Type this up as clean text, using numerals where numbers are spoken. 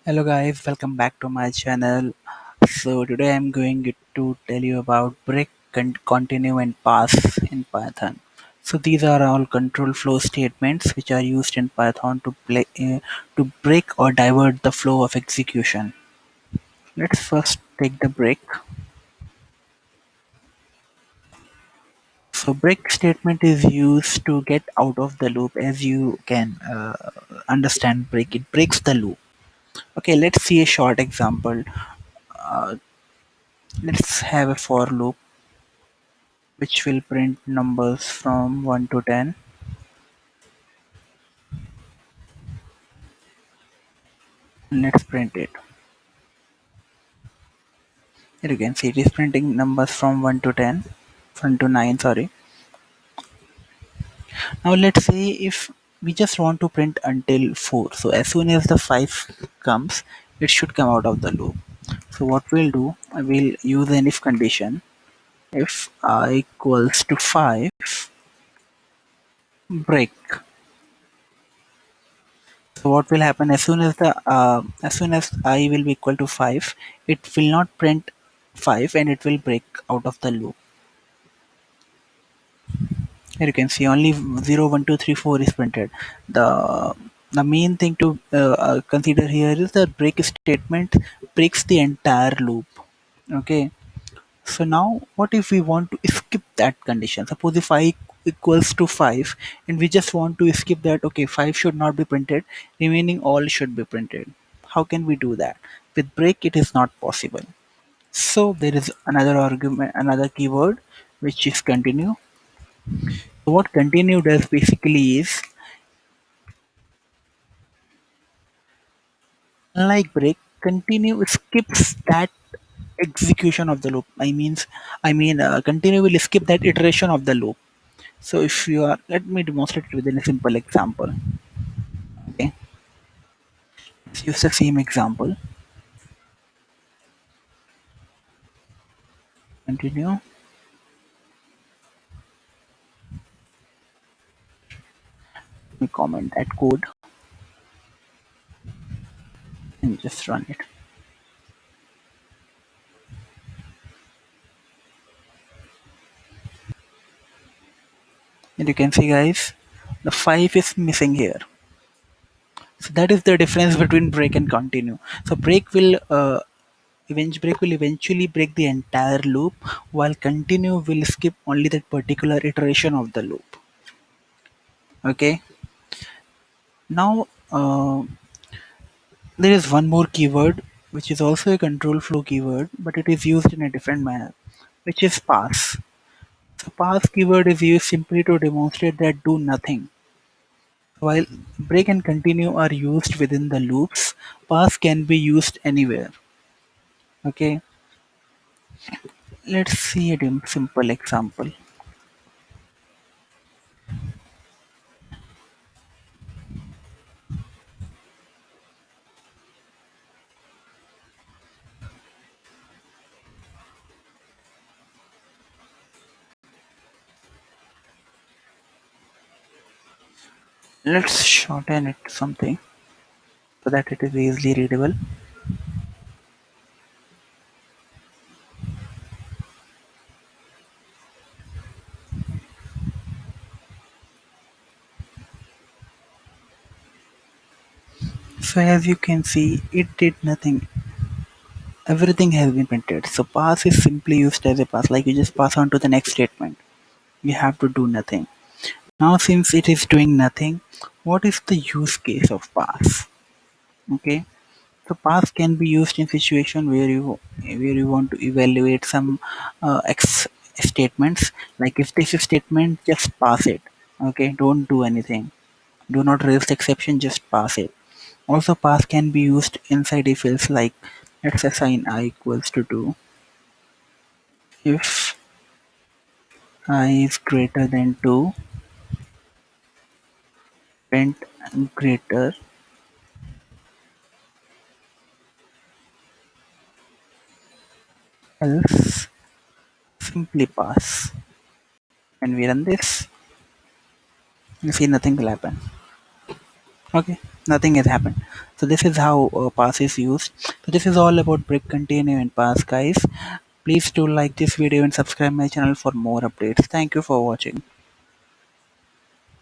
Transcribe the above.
Hello guys, welcome back to my channel. So today I'm going to tell you about break, continue and pass in Python. So these are all control flow statements which are used in Python to break or divert the flow of execution. Let's first take the break. So break statement is used to get out of the loop. As you can understand, break, it breaks the loop. Okay, let's see a short example. Let's have a for loop which will print numbers from 1 to 10. Let's print it. Here you can see it is printing numbers from 1 to 10, from to 9, sorry. Now let's say if we just want to print until 4. So as soon as the 5 comes, it should come out of the loop. So what we'll do, we'll use an if condition. If I equals to 5, break. So what will happen as soon as I will be equal to 5, it will not print 5 and it will break out of the loop. Here you can see only 0, 1, 2, 3, 4 is printed. The main thing to consider here is the break statement breaks the entire loop. Okay. So now what if we want to skip that condition? Suppose if I equals to 5 and we just want to skip that, okay, 5 should not be printed, remaining all should be printed. How can we do that? With break it is not possible. So there is another argument, another keyword which is continue. So what continue does basically is, unlike break, continue skips that execution of the loop. Continue will skip that iteration of the loop. So if you are, let me demonstrate it with a simple example. Okay, let's use the same example. Continue. Let me comment that code and just run it. And you can see, guys, the 5 is missing here. So that is the difference between break and continue. So break will eventually break the entire loop, while continue will skip only that particular iteration of the loop. Okay. Now there is one more keyword which is also a control flow keyword, but it is used in a different manner, which is pass. So pass keyword is used simply to demonstrate that do nothing. While break and continue are used within the loops, pass can be used anywhere. Okay, let's see a simple example. Let's shorten it to something so that it is easily readable. So as you can see, it did nothing. Everything has been printed. So pass is simply used as a pass, like you just pass on to the next statement. You have to do nothing. Now since it is doing nothing, what is the use case of pass? Okay. So pass can be used in situation where you want to evaluate some X statements. Like if this is statement, just pass it. Okay, don't do anything. Do not raise the exception, just pass it. Also, pass can be used inside if else, like let's assign I equals to 2. If I is greater than 2, print greater, else simply pass. When we run this, you see nothing will happen. Okay. Nothing has happened. So this is how pass is used. So this is all about brick container and pass, guys. Please do like this video and subscribe my channel for more updates. Thank you for watching.